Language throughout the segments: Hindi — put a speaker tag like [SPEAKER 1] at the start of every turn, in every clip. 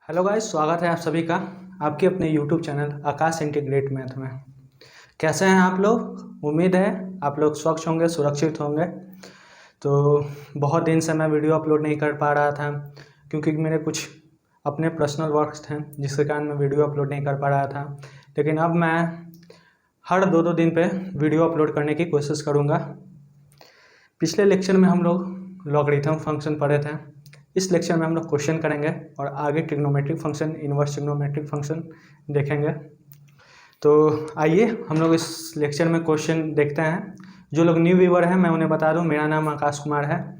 [SPEAKER 1] हेलो गाइस, स्वागत है आप सभी का आपके अपने यूट्यूब चैनल आकाश इंटीग्रेट मैथ में। कैसे हैं आप लोग? उम्मीद है आप लोग स्वच्छ होंगे, सुरक्षित होंगे। तो बहुत दिन से मैं वीडियो अपलोड नहीं कर पा रहा था क्योंकि मेरे कुछ अपने पर्सनल वर्क्स थे जिसके कारण मैं वीडियो अपलोड नहीं कर पा रहा था। लेकिन अब मैं हर दो दिन पे वीडियो अपलोड करने की कोशिश करूँगा। पिछले लेक्चर में हम लोग लॉगरिथम फंक्शन पढ़े थे। इस लेक्चर में हम लोग क्वेश्चन करेंगे और आगे trigonometric function, inverse trigonometric function देखेंगे। तो आइए हम लोग इस लेक्चर में क्वेश्चन देखते हैं। जो लोग न्यू व्यूअर हैं मैं उन्हें बता दूं, मेरा नाम आकाश कुमार है।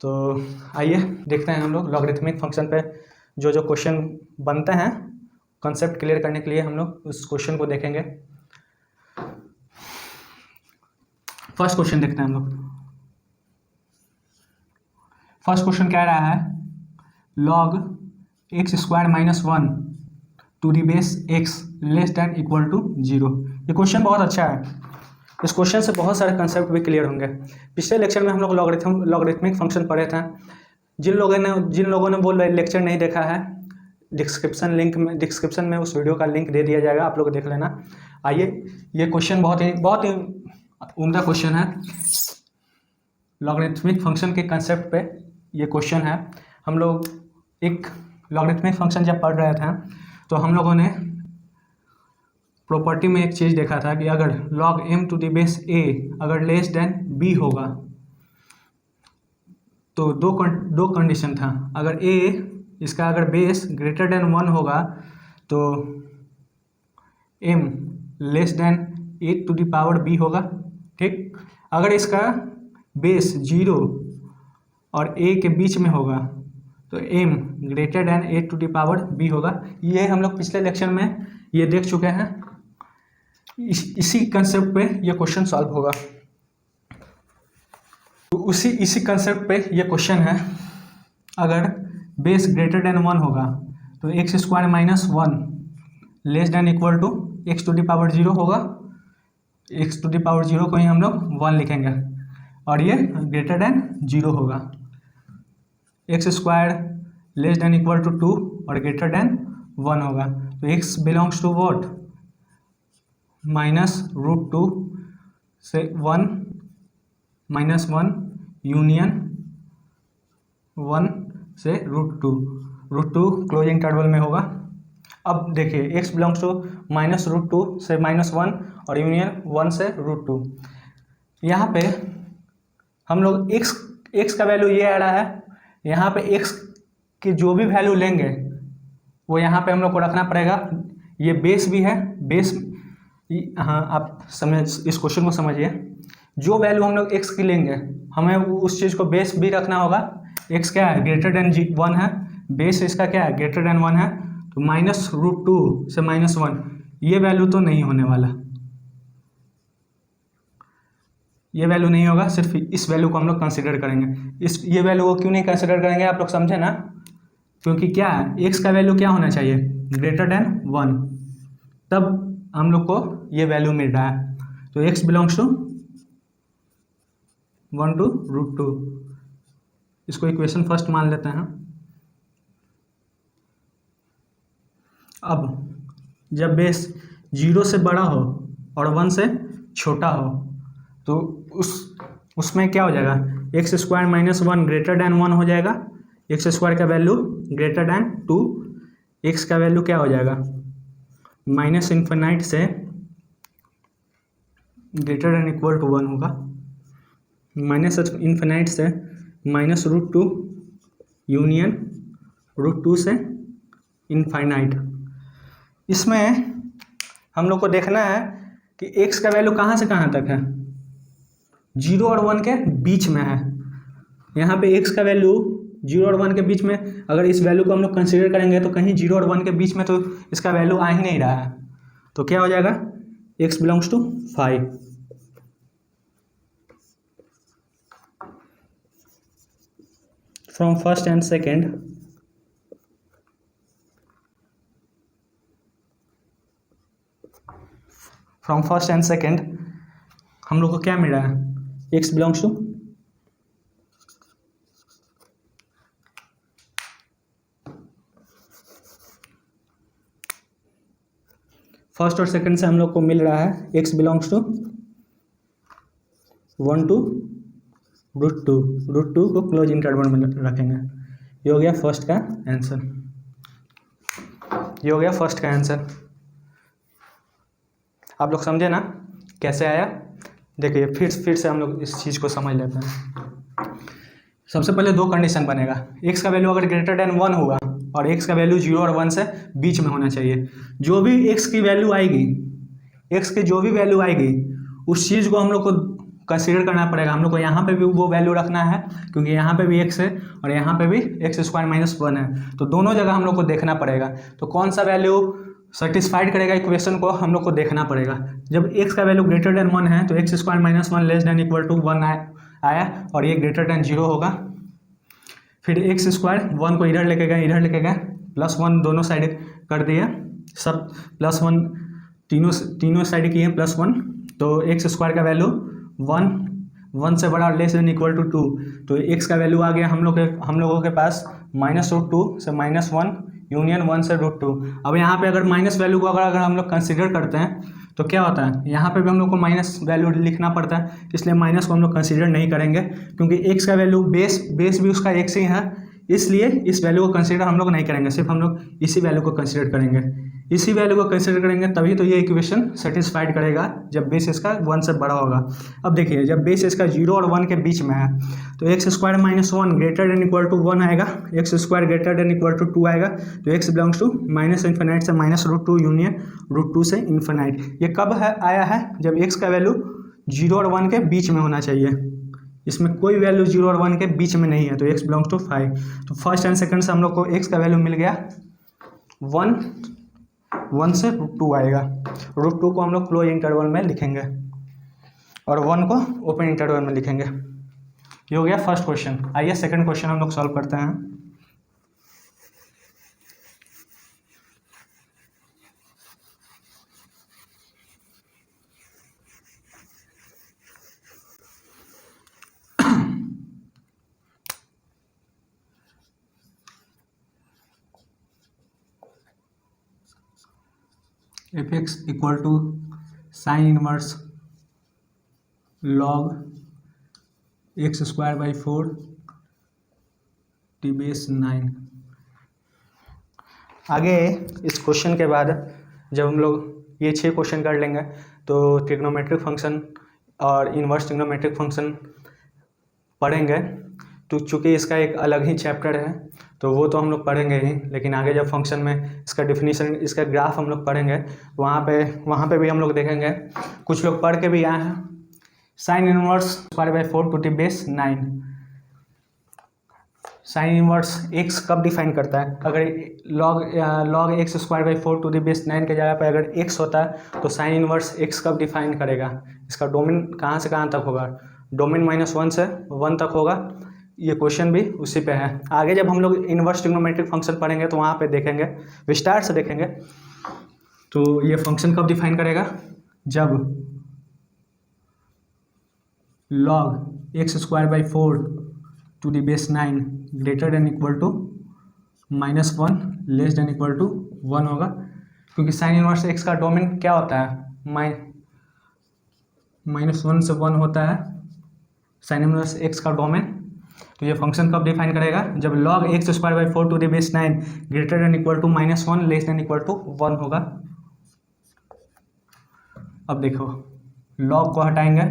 [SPEAKER 1] तो आइए देखते हैं हम लोग लॉगरिथमिक फंक्शन पे जो जो क्वेश्चन बनते हैं। कॉन्सेप्ट क्लियर करने के लिए हम लोग उस क्वेश्चन को देखेंगे। फर्स्ट क्वेश्चन देखते हैं हम लोग। फर्स्ट क्वेश्चन कह रहा है log x square minus 1 to the base x less than equal to 0। ये क्वेश्चन बहुत अच्छा है। इस क्वेश्चन से बहुत सारे कंसेप्ट भी क्लियर होंगे। पिछले लेक्चर में हम लोग लॉगरिथमिक फंक्शन पढ़े थे। जिन लोगों ने वो लेक्चर नहीं देखा है, डिस्क्रिप्शन में उस वीडियो का लिंक दे दिया जाएगा, आप लोग देख लेना। आइए, ये क्वेश्चन बहुत ही उम्दा क्वेश्चन है। लॉगरिथमिक फंक्शन के कंसेप्ट पे ये क्वेश्चन है। हम लोग एक लॉगरिथमिक फंक्शन जब पढ़ रहे थे तो हम लोगों ने प्रॉपर्टी में एक चीज़ देखा था कि अगर log m to the base a अगर लेस देन b होगा तो दो कंडीशन था। अगर a इसका अगर बेस ग्रेटर देन 1 होगा तो m less than a to the power b होगा, ठीक। अगर इसका बेस 0 और a के बीच में होगा तो m greater than a to the power b होगा। ये हम लोग पिछले लेक्चर में ये देख चुके हैं। इसी कंसेप्ट पे ये क्वेश्चन सॉल्व होगा। तो इसी कंसेप्ट पे ये क्वेश्चन है। अगर बेस ग्रेटर देन 1 होगा तो x square minus 1 less than equal to x to the power 0 होगा। एक्स टू द पावर 0 को ही हम लोग 1 लिखेंगे और ये ग्रेटर देन 0 होगा। X square less than equal to 2 और ग्रेटर देन 1 होगा। तो एक्स बिलोंग्स टू व्हाट? -√2 से 1 -1 यूनियन 1 से √2 क्लोज इंटरवल में होगा। अब देखिए, x बिलोंग्स टू -√2 से -1 और यूनियन 1 से √2। यहाँ पे हम लोग x का वैल्यू ये आ रहा है। यहाँ पे x की जो भी वैल्यू लेंगे वो यहाँ पे हम लोग को रखना पड़ेगा। ये बेस भी है, बेस। हाँ, आप समझ, इस क्वेश्चन को समझिए। जो वैल्यू हम लोग x की लेंगे हमें उस चीज़ को बेस भी रखना होगा। x क्या है? ग्रेटर देन 1 है। बेस इसका क्या है? ग्रेटर देन 1 है। तो -√2 से -1 ये वैल्यू तो नहीं होने वाला, ये वैल्यू नहीं होगा। सिर्फ इस वैल्यू को हम लोग कंसिडर करेंगे। ये वैल्यू को क्यों नहीं कंसिडर करेंगे आप लोग समझे ना? क्योंकि क्या है, x का वैल्यू क्या होना चाहिए? ग्रेटर देन 1, तब हम लोग को ये वैल्यू मिल रहा है। तो x बिलोंग्स टू 1 to √2। इसको इक्वेशन फर्स्ट मान लेते हैं। अब जब बेस 0 से बड़ा हो और 1 से छोटा हो तो उसमें क्या हो जाएगा? X square minus 1 greater than 1 हो जाएगा। एक्स स्क्वायर का वैल्यू ग्रेटर देन 2, एक्स का वैल्यू क्या हो जाएगा? -∞ से ग्रेटर देन इक्वल टू 1 होगा। -∞ से -√2 यूनियन √2 से इनफाइनाइट। इसमें हम लोग को देखना है कि x का वैल्यू कहाँ से कहाँ तक है? 0 और 1 के बीच में है। यहाँ पे x का वैल्यू 0 और 1 के बीच में, अगर इस वैल्यू को हम लोग कंसिडर करेंगे तो कहीं 0 और 1 के बीच में तो इसका वैल्यू आ ही नहीं रहा है। तो क्या हो जाएगा? x belongs to 5। From first and second हम लोग को क्या मिल रहा है? x बिलोंग्स टू फर्स्ट और सेकंड से हम लोग को मिल रहा है x बिलोंग्स टू 1 to √2, √2 को क्लोज इंटरवल में रखेंगे। ये हो गया फर्स्ट का आंसर, ये हो गया फर्स्ट का आंसर। आप लोग समझे ना कैसे आया? देखिए फिर से हम लोग इस चीज़ को समझ लेते हैं। सबसे पहले दो कंडीशन बनेगा, x का वैल्यू अगर ग्रेटर देन 1 होगा और x का वैल्यू 0 और 1 से बीच में होना चाहिए। जो भी x की वैल्यू आएगी, x की जो भी वैल्यू आएगी उस चीज़ को हम लोग को कंसीडर करना पड़ेगा। हम लोग को यहाँ पे भी वो वैल्यू रखना है क्योंकि यहाँ पे भी x है और यहाँ पे भी x² - 1 है, तो दोनों जगह हम लोग को देखना पड़ेगा। तो कौन सा वैल्यू सेटिस्फाइड करेगा इक्वेशन को हम लोग को देखना पड़ेगा। जब x का वैल्यू ग्रेटर देन 1 है तो x² - 1 less than equal to 1 आया और ये ग्रेटर देन 0 होगा। फिर x² 1 को इधर लेके गए, इधर लेके गए, +1 दोनों साइड कर दिए, सब +1 तीनों साइड किए +1, तो x² का वैल्यू 1 से बड़ा लेस देन इक्वल टू 2, तो x का वैल्यू आ गया हम लोगों के पास -√2 से -1 यूनियन 1 से √2। अब यहाँ पे अगर माइनस वैल्यू को अगर हम लोग कंसिडर करते हैं तो क्या होता है, यहाँ पे भी हम लोग को माइनस वैल्यू लिखना पड़ता है, इसलिए माइनस को हम लोग कंसिडर नहीं करेंगे क्योंकि x का वैल्यू बेस भी उसका x ही है, इसलिए इस वैल्यू को कंसिडर हम लोग नहीं करेंगे, सिर्फ हम लोग इसी वैल्यू को कंसिडर करेंगे। इसी वैल्यू को कंसिडर करेंगे तभी तो ये इक्वेशन सेटिस्फाइड करेगा जब बेस इसका 1 से बड़ा होगा। अब देखिए जब बेस इसका 0 और 1 के बीच में है तो x² - 1 greater than equal to 1 आएगा, x² greater than equal to 2 आएगा, तो x बिलोंग्स टू -∞ से -√2 यूनियन √2 से इन्फिनाइट। ये कब है आया है? जब x का वैल्यू 0 और 1 के बीच में होना चाहिए, इसमें कोई वैल्यू 0 और 1 के बीच में नहीं है, तो x बिलोंग्स टू 5। तो फर्स्ट एंड सेकंड से हम लोग को x का वैल्यू मिल गया 1 से √2 आएगा। √2 को हम लोग क्लोज इंटरवल में लिखेंगे और 1 को ओपन इंटरवल में लिखेंगे। ये हो गया फर्स्ट क्वेश्चन। आइए सेकंड क्वेश्चन हम लोग सॉल्व करते हैं। f(x) equal to sine inverse log x² / 4 t⁻⁹। आगे इस क्वेश्चन के बाद जब हम लोग ये 6 क्वेश्चन कर लेंगे तो ट्रिग्नोमेट्रिक फंक्शन और इन्वर्स ट्रिग्नोमेट्रिक फंक्शन पढ़ेंगे, तो चूँकि इसका एक अलग ही चैप्टर है तो वो तो हम लोग पढ़ेंगे ही, लेकिन आगे जब फंक्शन में इसका डिफिनीशन, इसका ग्राफ हम लोग पढ़ेंगे तो वहाँ पे भी हम लोग देखेंगे। कुछ लोग पढ़ के भी आए हैं sine inverse π/4 to t⁻⁹। Sine inverse x कब डिफाइन करता है? अगर log x² / 4 टू t⁻⁹ के जगह पर अगर x होता है तो साइन इनवर्स x कब डिफाइन करेगा? इसका डोमेन कहाँ से कहाँ तक होगा? डोमेन -1 से 1 तक होगा। ये क्वेश्चन भी उसी पे है। आगे जब हम लोग इनवर्स ट्रिग्नोमेट्रिक फंक्शन पढ़ेंगे तो वहाँ पे देखेंगे, विस्तार से देखेंगे। तो ये फंक्शन कब डिफाइन करेगा? जब log x² / 4 to t⁻⁹ greater than equal to -1 less than equal to 1 होगा, क्योंकि साइन इनवर्स x का डोमेन क्या होता है? -1 से 1 होता है साइन इनवर्स x का डोमेन। तो ये फंक्शन कब डिफाइन करेगा? जब log x² / 4 to t⁻⁹ greater than equal to -1 less than equal to 1 होगा। अब देखो log को हटाएंगे,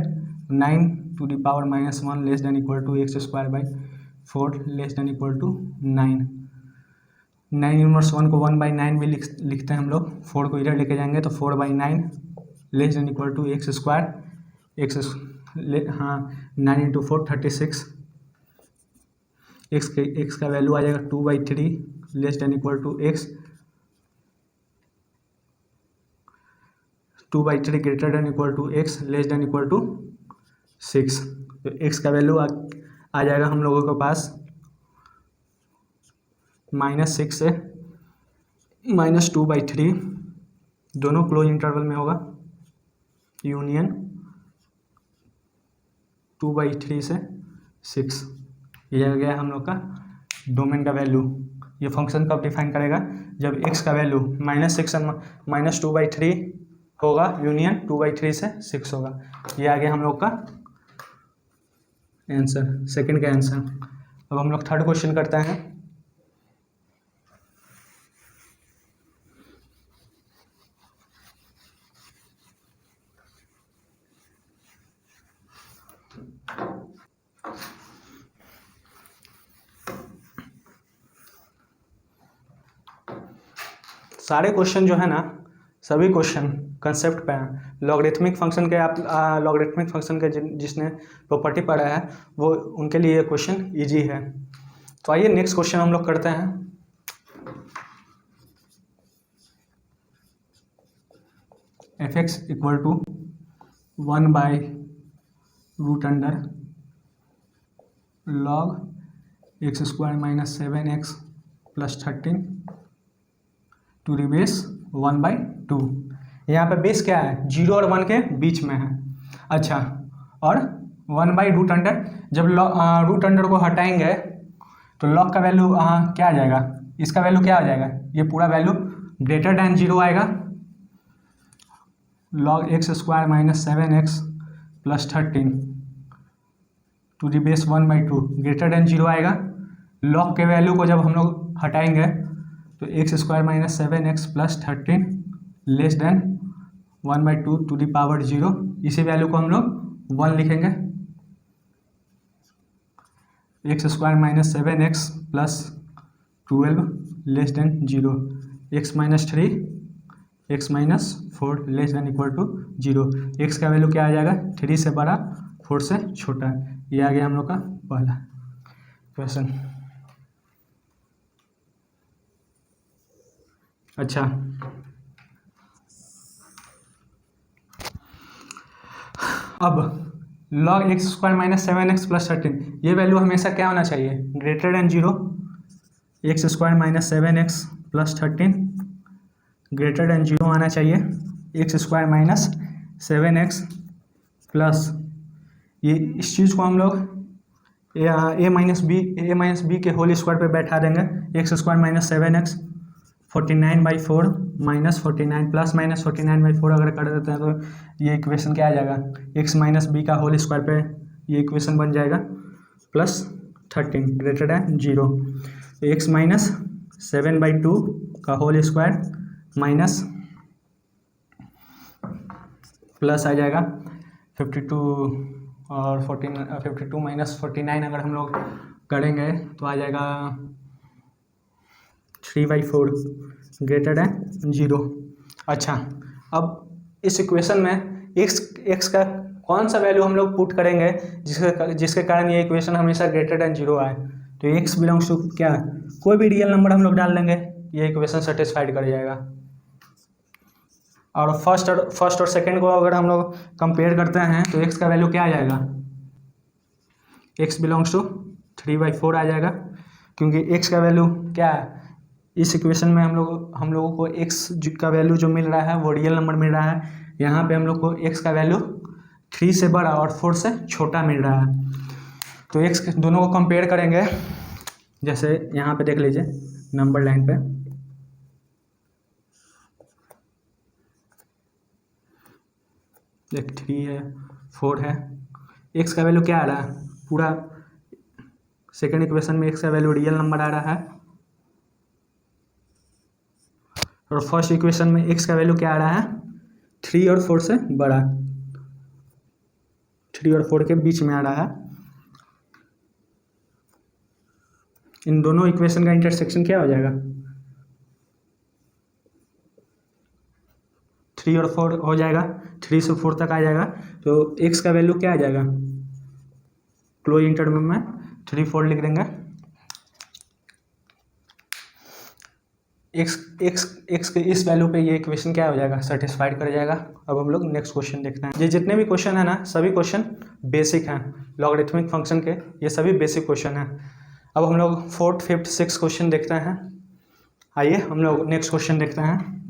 [SPEAKER 1] 9 to the power -1 less than equal to x² / 4 less than equal to 9। 9 inverse 1 को 1/9 भी लिखते हैं हम लोग। 4 को इधर लेके जाएंगे तो 4/9 less than equal to x²। हाँ 9 × 4 36। x का वैल्यू आ जाएगा 2/3 less than equal to x। 2/3 greater than equal to x less than equal to 6। तो x का वैल्यू आ जाएगा हम लोगों के पास -6 से -2/3, दोनों क्लोज इंटरवल में होगा, यूनियन 2/3 से 6। ये आ गया हम लोग का डोमेन का वैल्यू। ये फंक्शन कब डिफाइन करेगा? जब x का वैल्यू -6 -2/3 होगा यूनियन 2/3 से 6 होगा। ये आ गया हम लोग का आंसर, सेकंड का आंसर। अब हम लोग थर्ड क्वेश्चन करते हैं। सारे क्वेश्चन जो है ना, सभी क्वेश्चन कंसेप्ट पे हैं। लॉगरिथमिक फंक्शन के आप लॉगरिथमिक फंक्शन के जिसने प्रॉपर्टी पढ़ा है वो उनके लिए ये क्वेश्चन इजी है। तो आइए नेक्स्ट क्वेश्चन हम लोग करते हैं। f(x) इक्वल टू 1/√अंडर log x² - 7x + 13 to the base 1/2। यहाँ पे बेस क्या है, 0 और 1 के बीच में है। अच्छा, और 1/√अंडर, जब रूट अंडर को हटाएंगे तो log का वैल्यू क्या आ जाएगा, इसका वैल्यू क्या आ जाएगा, ये पूरा वैल्यू ग्रेटर दैन 0 आएगा। log x² - 7x + 13 to the base 1/2 greater than 0 आएगा। log के वैल्यू को जब हम लोग हटाएंगे तो x² - 7x + 13 less than 1/2 to the power 0। इसी वैल्यू को हम लोग 1 लिखेंगे। x² - 7x + 12 less than 0, x - 3 x - 4 less than equal to 0। x का वैल्यू क्या आ जाएगा, 3 से बड़ा 4 से छोटा। ये आ गया हम लोग का पहला क्वेश्चन। अच्छा, अब log x² - 7x + 13 ये वैल्यू हमेशा क्या होना चाहिए, greater than 0। x² - 7x + 13 greater than 0 आना चाहिए। x² - 7x प्लस ये इस चीज़ को हम लोग a - b के होल स्क्वायर पे बैठा देंगे। x² - 7x 49/4 - 49 प्लस माइनस 49/4 अगर कर देते हैं तो ये इक्वेशन क्या आ जाएगा, x - b का होल स्क्वायर पे ये इक्वेशन बन जाएगा प्लस 13 ग्रेटर दैन 0। x - 7/2 का होल स्क्वायर माइनस प्लस आ जाएगा 52 और 52 - 49 अगर हम लोग करेंगे तो आ जाएगा 3/4 ग्रेटर दैन 0। अच्छा, अब इस इक्वेशन में x का कौन सा वैल्यू हम लोग पुट करेंगे जिसके कारण ये इक्वेशन हमेशा ग्रेटर दैन 0 आए। तो x बिलोंग्स टू क्या, कोई भी रियल नंबर हम लोग डाल देंगे, ये इक्वेशन सेटिस्फाइड कर जाएगा। और फर्स्ट और सेकंड को अगर हम लोग कंपेयर करते हैं तो x का वैल्यू क्या आ जाएगा, x बिलोंग्स टू 3/4 आ जाएगा, क्योंकि x का वैल्यू क्या है, इस इक्वेशन में हम लोगों को x का वैल्यू जो मिल रहा है वो रियल नंबर मिल रहा है। यहाँ पे हम लोग को x का वैल्यू 3 से बड़ा और 4 से छोटा मिल रहा है। तो x दोनों को कंपेयर करेंगे, जैसे यहाँ पे देख लीजिए नंबर लाइन पे एक 3 है 4 है, x का वैल्यू क्या आ रहा है, पूरा सेकेंड इक्वेशन में x का वैल्यू रियल नंबर आ रहा है और फर्स्ट इक्वेशन में x का वैल्यू क्या आ रहा है, 3 और 4 से बड़ा, 3 और 4 के बीच में आ रहा है। इन दोनों इक्वेशन का इंटरसेक्शन क्या हो जाएगा, 3 और 4 हो जाएगा, 3 से 4 तक आ जाएगा। तो x का वैल्यू क्या आ जाएगा, क्लोज इंटरवल में 3 4 लिख देंगे। x के इस वैल्यू पे ये इक्वेशन क्या हो जाएगा, सेटिस्फाइड कर जाएगा। अब हम लोग नेक्स्ट क्वेश्चन देखते हैं। ये जितने भी क्वेश्चन है ना, सभी क्वेश्चन बेसिक हैं लॉगरिथमिक फंक्शन के, ये सभी बेसिक क्वेश्चन हैं। अब हम लोग 4th 5th 6th क्वेश्चन देखते हैं। आइए हम लोग नेक्स्ट क्वेश्चन देखते हैं।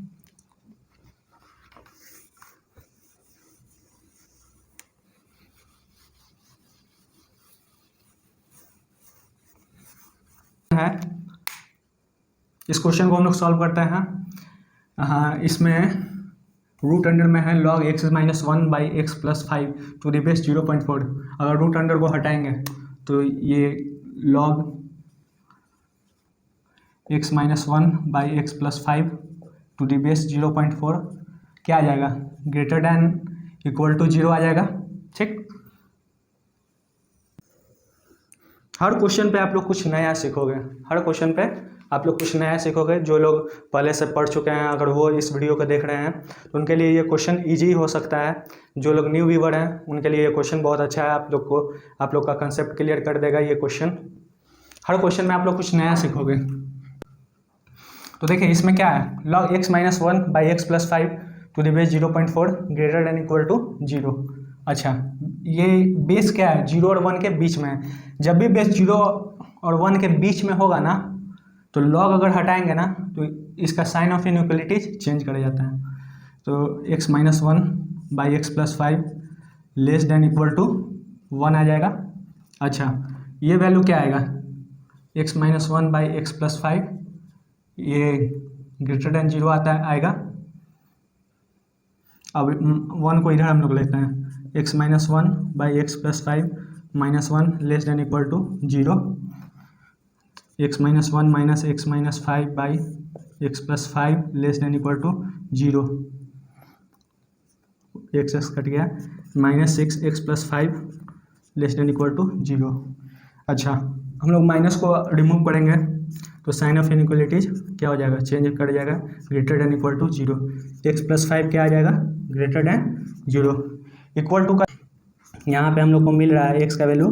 [SPEAKER 1] है इस क्वेश्चन को हम लोग सॉल्व करते हैं। हाँ, इसमें रूट अंडर में है log x minus 1/x+5 to the base 0.4। अगर रूट अंडर को हटाएंगे तो ये log x minus 1/x+5 to the base 0.4 क्या आ जाएगा, ग्रेटर दैन इक्वल टू 0 आ जाएगा। ठीक, हर क्वेश्चन पे आप लोग कुछ नया सीखोगे, हर क्वेश्चन पे आप लोग कुछ नया सीखोगे। जो लोग पहले से पढ़ चुके हैं, अगर वो इस वीडियो को देख रहे हैं तो उनके लिए ये क्वेश्चन इजी हो सकता है। जो लोग न्यू व्यूवर हैं उनके लिए ये क्वेश्चन बहुत अच्छा है, आप लोग का कंसेप्ट क्लियर कर देगा ये क्वेश्चन। हर क्वेश्चन में आप लोग कुछ नया सीखोगे। तो देखिए इसमें क्या है, log x minus 1/x+5 to the base 0.4 greater than equal to 0। अच्छा, ये बेस क्या है, 0 और 1 के बीच में है। जब भी बेस 0 और 1 के बीच में होगा ना तो log अगर हटाएंगे ना तो इसका साइन ऑफ इनइक्वलिटी चेंज कर जाता है। तो x minus 1/x+5 less than equal to 1 आ जाएगा। अच्छा, ये वैल्यू क्या आएगा, x माइनस 1/x+5 ये ग्रेटर दैन 0 आता है आएगा। अब 1 को इधर हम लोग लेते हैं, x minus 1/x+5 minus 1 less than equal to 0। x minus 1 minus x minus 5/x+5 less than equal to 0। x cut गया, minus 6x+5 less than equal to 0। अच्छा, हम लोग माइनस को रिमूव करेंगे तो साइन ऑफ इनइक्वलिटीज क्या हो जाएगा, चेंज कर जाएगा, greater than equal to 0। x+5 क्या आ जाएगा, ग्रेटर दैन 0। इक्वल टू का यहाँ पे हम लोग को मिल रहा है x का वैल्यू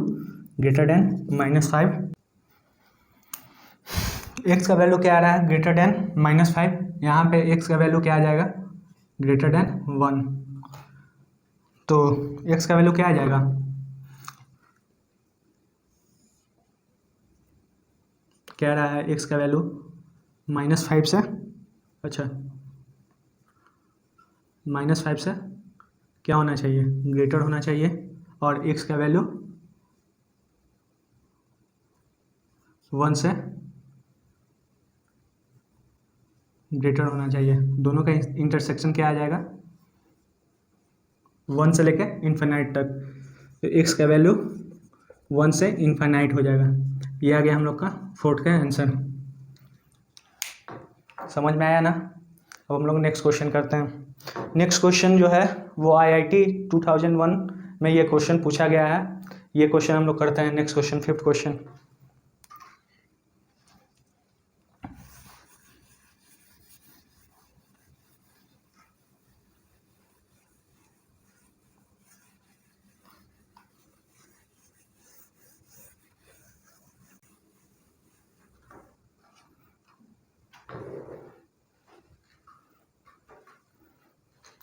[SPEAKER 1] ग्रेटर दैन -5। x का वैल्यू क्या आ रहा है, ग्रेटर दैन -5। यहाँ पे x का वैल्यू क्या आ जाएगा, ग्रेटर दैन 1। तो x का वैल्यू क्या आ जाएगा, कह रहा है x का वैल्यू -5 से, अच्छा -5 से क्या होना चाहिए, ग्रेटर होना चाहिए। और x का वैल्यू 1 से ग्रेटर होना चाहिए। दोनों का इंटरसेक्शन क्या आ जाएगा, 1 से लेके इन्फिनाइट तक। तो x का वैल्यू 1 से इन्फिनाइट हो जाएगा। ये आ गया हम लोग का 4th का आंसर। समझ में आया ना। अब हम लोग नेक्स्ट क्वेश्चन करते हैं। नेक्स्ट क्वेश्चन जो है वो IIT 2001 में ये क्वेश्चन पूछा गया है। ये क्वेश्चन हम लोग करते हैं। Next question, 5th question.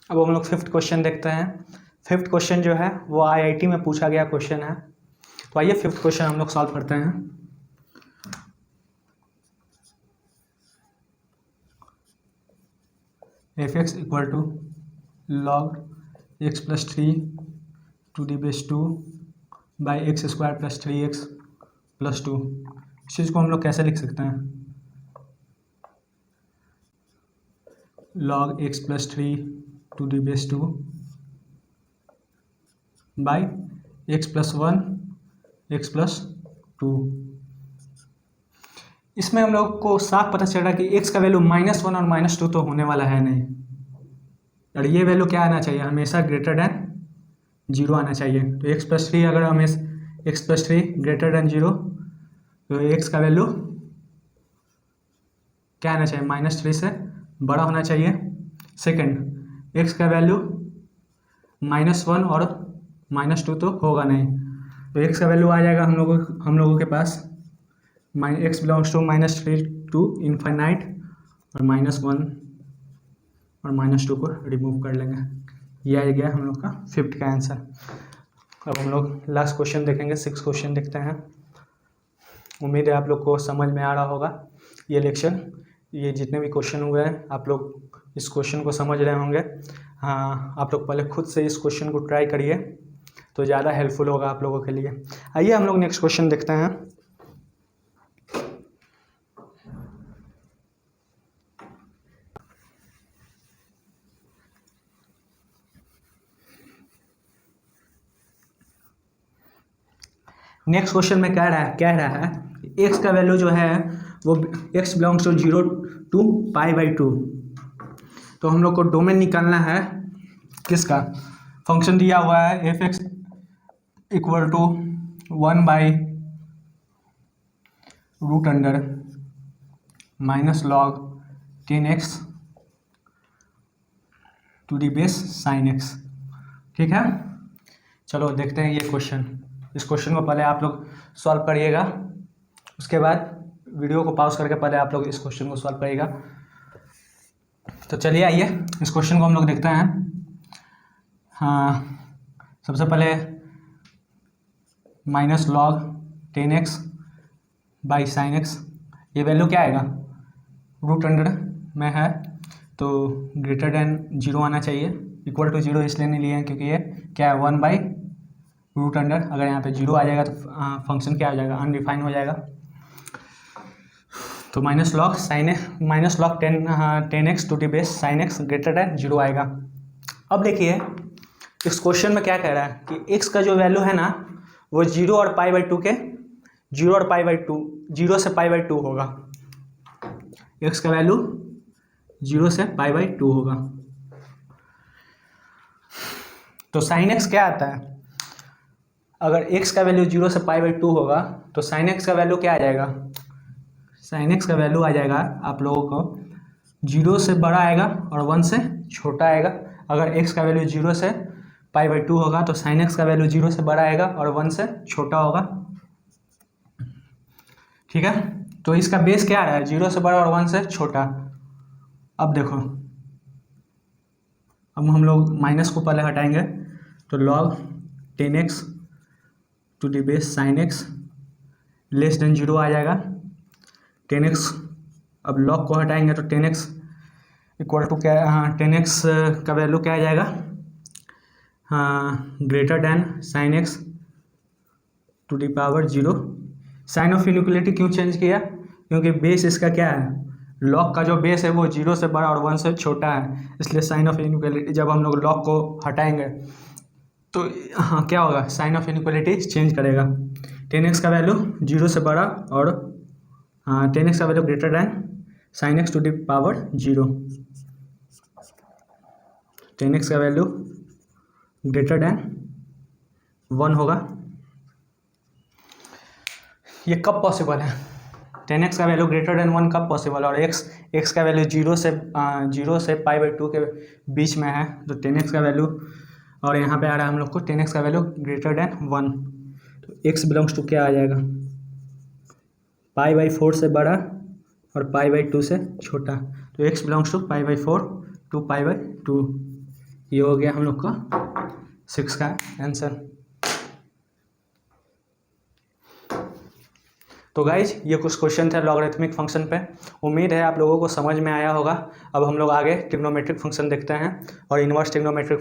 [SPEAKER 1] अब हम लोग 5th क्वेश्चन देखते हैं। 5th क्वेश्चन जो है वो IIT में पूछा गया क्वेश्चन है। तो आइए 5th क्वेश्चन हम लोग सॉल्व करते हैं। f(x) equal to log x plus 3 to the base 2 by x² plus 3x plus 2। इस चीज़ को हम लोग कैसे लिख सकते हैं, log x plus 3 to the base 2 by x plus 1 x plus 2। इसमें हम लोग को साफ पता चल रहा है कि x का वैल्यू -1 और -2 तो होने वाला है नहीं, और ये वैल्यू क्या आना चाहिए, हमेशा ग्रेटर दैन 0 आना चाहिए। तो x प्लस 3 अगर हमें x प्लस 3 ग्रेटर दैन 0 तो x का वैल्यू क्या आना चाहिए, -3 से बड़ा होना चाहिए। सेकंड, x का वैल्यू -1 और -2 तो होगा नहीं, तो x का वैल्यू आ जाएगा हम लोगों के पास x belongs to -3 to infinite और -1 और -2 को रिमूव कर लेंगे। ये आ गया हम लोग का 5th का आंसर। अब हम लोग लास्ट क्वेश्चन देखेंगे, 6th क्वेश्चन देखते हैं। उम्मीद है आप लोग को समझ में आ रहा होगा ये लेक्चर। ये जितने भी क्वेश्चन हुए हैं आप लोग इस क्वेश्चन को समझ रहे होंगे। हाँ, आप लोग पहले खुद से इस क्वेश्चन को ट्राई करिए तो ज़्यादा हेल्पफुल होगा आप लोगों के लिए। आइए हम लोग नेक्स्ट क्वेश्चन देखते हैं। नेक्स्ट क्वेश्चन में कह रहा है एक्स का वैल्यू जो है वो एक्स बिलोंग्स टू 0 to π/2। तो हम लोग को डोमेन निकालना है किसका, फंक्शन दिया हुआ है एफ एक्स इक्वल टू 1/√अंडर minus log 10x to the base sine x. ठीक है, चलो देखते हैं ये क्वेश्चन। इस क्वेश्चन को पहले आप लोग सॉल्व करिएगा, उसके बाद वीडियो को पॉज करके पहले आप लोग इस क्वेश्चन को सॉल्व करिएगा। तो चलिए आइए इस क्वेश्चन को हम लोग देखते हैं। हाँ, सबसे पहले minus log 10x by sine x, ये वैल्यू क्या आएगा, √अंडर में है तो ग्रेटर देन 0 आना चाहिए। इक्वल टू 0 इसलिए नहीं लिए हैं क्योंकि ये क्या है 1/√अंडर। अगर यहाँ पे 0 आ जाएगा तो फंक्शन क्या हो जाएगा, अनडिफाइन हो जाएगा। तो minus log 10x to the base sine x greater than 0 आएगा। अब देखिए इस क्वेश्चन में क्या कह रहा है कि x का जो वैल्यू है ना वो 0 और π/2 के 0 से π/2 होगा। x का वैल्यू 0 से π/2 होगा। तो साइन एक्स क्या आता है, अगर x का वैल्यू 0 से π/2 होगा तो साइन एक्स का वैल्यू क्या आ जाएगा, साइन एक्स का वैल्यू आ जाएगा आप लोगों को 0 से बड़ा आएगा और 1 से छोटा आएगा। अगर x का वैल्यू 0 से π/2 होगा तो साइन एक्स का वैल्यू 0 से बड़ा आएगा और 1 से छोटा होगा। ठीक है, तो इसका बेस क्या आ रहा है, 0 से बड़ा और 1 से छोटा। अब देखो, अब हम लोग माइनस को पहले हटाएंगे तो log 10x to the base sine x less than 0 आ जाएगा। 10x, अब लॉग को हटाएंगे तो 10x इक्वल टू क्या, 10x का वैल्यू क्या आ जाएगा, greater than sine x to the power 0। Sign of inequality क्यों चेंज किया, क्योंकि बेस इसका क्या है, लॉग का जो बेस है वो 0 से बड़ा और 1 से छोटा है, इसलिए साइन ऑफ इनइक्वलिटी जब हम लोग लॉग को हटाएंगे तो हाँ क्या होगा, साइन ऑफ इनइक्वलिटी चेंज करेगा। 10x का वैल्यू 0 से बड़ा और 10x का value greater than sine x to the power 0। 10x का वैल्यू ग्रेटर देन 1 होगा। ये कब पॉसिबल है, 10x का वैल्यू ग्रेटर देन 1 कब पॉसिबल है, और x का वैल्यू 0 से π/2 के बीच में है। तो 10x का वैल्यू, और यहाँ पे आ रहा है हम लोग को 10x का वैल्यू ग्रेटर देन 1, तो x बिलोंग्स टू क्या आ जाएगा, π/4 से बड़ा और π/2 से छोटा। तो x बिलोंग्स टू π/4 टू π/2। ये हो गया हम लोग का 6 का आंसर। तो गाइज ये कुछ क्वेश्चन थे लॉगरिथमिक फंक्शन पे। उम्मीद है आप लोगों को समझ में आया होगा। अब हम लोग आगे ट्रिग्नोमेट्रिक फंक्शन देखते हैं और इनवर्स ट्रिग्नोमेट्रिक